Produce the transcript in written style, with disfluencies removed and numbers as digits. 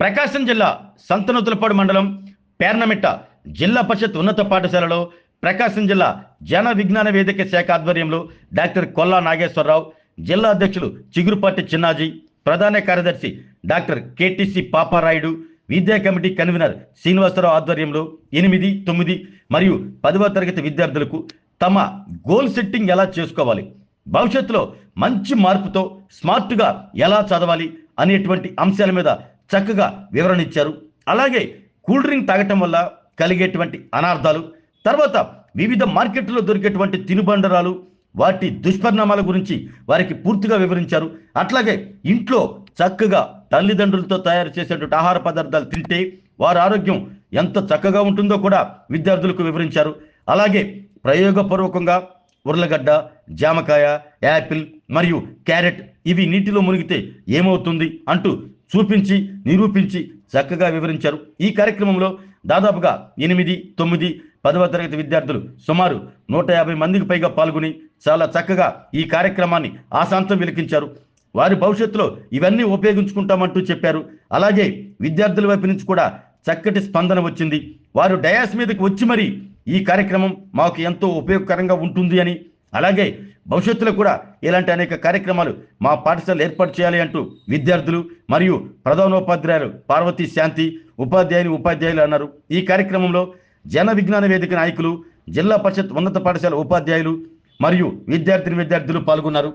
ప్రకాశం జిల్లా సంతనూతలపాడు మండలం పేర్నమిట్ట జిల్లా పరిషత్ ఉన్నత పాఠశాలలో ప్రకాశం జిల్లా జన విజ్ఞాన వేదిక శాఖ ఆధ్వర్యంలో డాక్టర్ కొల్లా నాగేశ్వరరావు, జిల్లా అధ్యక్షులు చిగురుపాటి చిన్నాజీ, ప్రధాన కార్యదర్శి డాక్టర్ కేటీసీ పాపారాయుడు, విద్యా కమిటీ కన్వీనర్ శ్రీనివాసరావు ఆధ్వర్యంలో 8, 9 మరియు 10వ తరగతి విద్యార్థులకు తమ గోల్ సెట్టింగ్ ఎలా చేసుకోవాలి, భవిష్యత్తులో మంచి మార్పుతో స్మార్ట్గా ఎలా చదవాలి అనేటువంటి అంశాల మీద చక్కగా వివరణ ఇచ్చారు. అలాగే కూల్ డ్రింక్ తాగటం వల్ల కలిగేటువంటి అనార్థాలు, తర్వాత వివిధ మార్కెట్లో దొరికేటువంటి తినుబండరాలు, వాటి దుష్పరిణామాల గురించి వారికి పూర్తిగా వివరించారు. అట్లాగే ఇంట్లో చక్కగా తల్లిదండ్రులతో తయారు చేసేటువంటి ఆహార పదార్థాలు తింటే వారి ఆరోగ్యం ఎంత చక్కగా ఉంటుందో కూడా విద్యార్థులకు వివరించారు. అలాగే ప్రయోగపూర్వకంగా ఉర్లగడ్డ, జామకాయ, యాపిల్ మరియు క్యారెట్ ఇవి నీటిలో మునిగితే ఏమవుతుంది అంటూ చూపించి నిరూపించి చక్కగా వివరించారు. ఈ కార్యక్రమంలో దాదాపుగా 8, 9, 10వ తరగతి విద్యార్థులు సుమారు 150 మందికి పైగా పాల్గొని చాలా చక్కగా ఈ కార్యక్రమాన్ని ఆశాంతం వెలికించారు. వారి భవిష్యత్తులో ఇవన్నీ ఉపయోగించుకుంటామంటూ చెప్పారు. అలాగే విద్యార్థుల వైపు నుంచి కూడా చక్కటి స్పందన వచ్చింది. వారు డయాస్ మీదకి వచ్చి మరి ఈ కార్యక్రమం మాకు ఎంతో ఉపయోగకరంగా ఉంటుంది అని, అలాగే భవిష్యత్తులో కూడా ఇలాంటి అనేక కార్యక్రమాలు మా పాఠశాలలు ఏర్పాటు చేయాలి అంటూ విద్యార్థులు మరియు ప్రధానోపాధ్యాయులు పార్వతీ శాంతి, ఉపాధ్యాయులు అన్నారు. ఈ కార్యక్రమంలో జన విజ్ఞాన వేదిక నాయకులు, జిల్లా పరిషత్ ఉన్నత పాఠశాల ఉపాధ్యాయులు మరియు విద్యార్థులు పాల్గొన్నారు.